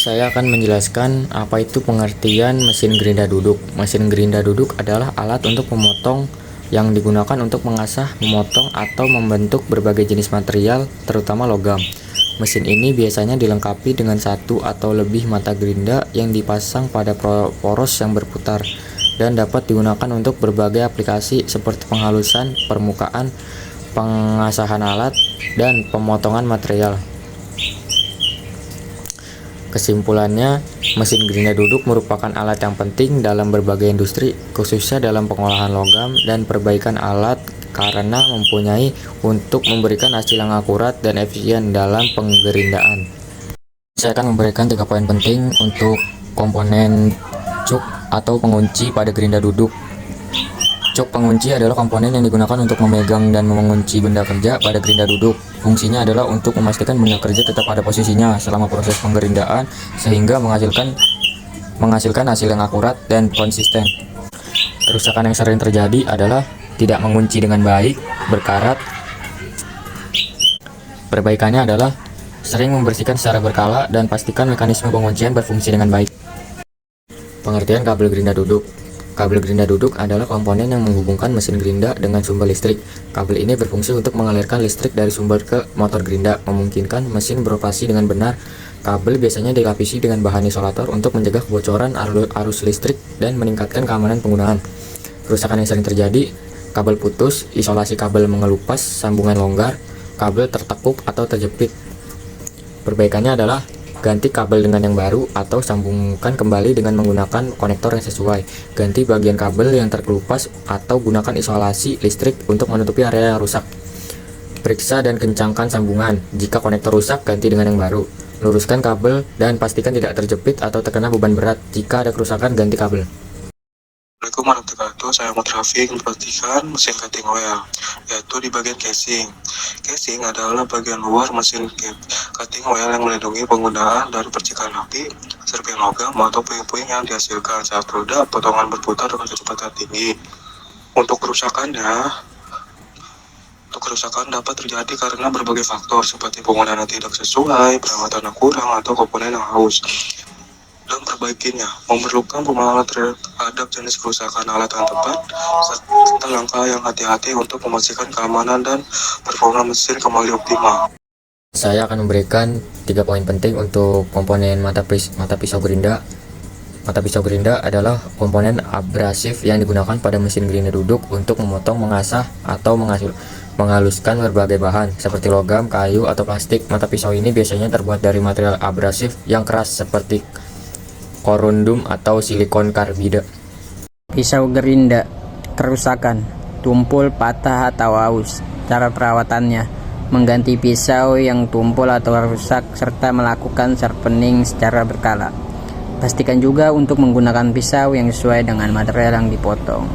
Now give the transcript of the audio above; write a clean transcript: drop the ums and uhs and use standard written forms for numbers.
saya akan menjelaskan apa itu pengertian mesin gerinda duduk. Mesin gerinda duduk adalah alat untuk memotong yang digunakan untuk mengasah, memotong, atau membentuk berbagai jenis material, terutama logam. Mesin ini biasanya dilengkapi dengan satu atau lebih mata gerinda yang dipasang pada poros yang berputar dan dapat digunakan untuk berbagai aplikasi seperti penghalusan permukaan, pengasahan alat, dan pemotongan material. Kesimpulannya, mesin gerinda duduk merupakan alat yang penting dalam berbagai industri, khususnya dalam pengolahan logam dan perbaikan alat karena mempunyai untuk memberikan hasil yang akurat dan efisien dalam penggerindaan. Saya akan memberikan 3 poin penting untuk komponen cuk atau pengunci pada gerinda duduk. Cuk pengunci adalah komponen yang digunakan untuk memegang dan mengunci benda kerja pada gerinda duduk. Fungsinya adalah untuk memastikan benda kerja tetap pada posisinya selama proses penggerindaan sehingga menghasilkan hasil yang akurat dan konsisten. Kerusakan yang sering terjadi adalah tidak mengunci dengan baik, berkarat. Perbaikannya adalah sering membersihkan secara berkala dan pastikan mekanisme penguncian berfungsi dengan baik. Pengertian kabel gerinda duduk. Kabel gerinda duduk adalah komponen yang menghubungkan mesin gerinda dengan sumber listrik. Kabel ini berfungsi untuk mengalirkan listrik dari sumber ke motor gerinda, memungkinkan mesin beroperasi dengan benar. Kabel biasanya dilapisi dengan bahan isolator untuk mencegah kebocoran arus listrik dan meningkatkan keamanan penggunaan. Kerusakan yang sering terjadi, kabel putus, isolasi kabel mengelupas, sambungan longgar, kabel tertekuk atau terjepit. Perbaikannya adalah ganti kabel dengan yang baru atau sambungkan kembali dengan menggunakan konektor yang sesuai. Ganti bagian kabel yang terkelupas atau gunakan isolasi listrik untuk menutupi area yang rusak. Periksa dan kencangkan sambungan. Jika konektor rusak, ganti dengan yang baru. Luruskan kabel dan pastikan tidak terjepit atau terkena beban berat. Jika ada kerusakan, ganti kabel. Assalamualaikum warahmatullahi wabarakatuh. Saya Muhammad Rafiq memperhatikan mesin cutting oil, yaitu di bagian casing. Casing adalah bagian luar mesin cutting oil yang melindungi penggunaan dari percikan api, serping logam, atau puing-puing yang dihasilkan saat roda potongan berputar dengan kecepatan tinggi. Untuk kerusakan dapat terjadi karena berbagai faktor seperti penggunaan yang tidak sesuai, perawatan yang kurang, atau komponen yang haus. Dan perbaikinya memerlukan pemahaman terhadap jenis kerusakan alat yang tepat serta langkah yang hati-hati untuk memastikan keamanan dan performa mesin kembali optimal. Saya akan memberikan 3 poin penting untuk komponen mata pisau gerinda. Mata pisau gerinda adalah komponen abrasif yang digunakan pada mesin gerinda duduk untuk memotong, mengasah, atau menghaluskan berbagai bahan seperti logam, kayu, atau plastik. Mata pisau ini biasanya terbuat dari material abrasif yang keras seperti korundum atau silikon karbida. Pisau gerinda, kerusakan, tumpul, patah, atau aus. Cara perawatannya, mengganti pisau yang tumpul atau rusak serta melakukan sharpening secara berkala. Pastikan juga untuk menggunakan pisau yang sesuai dengan material yang dipotong.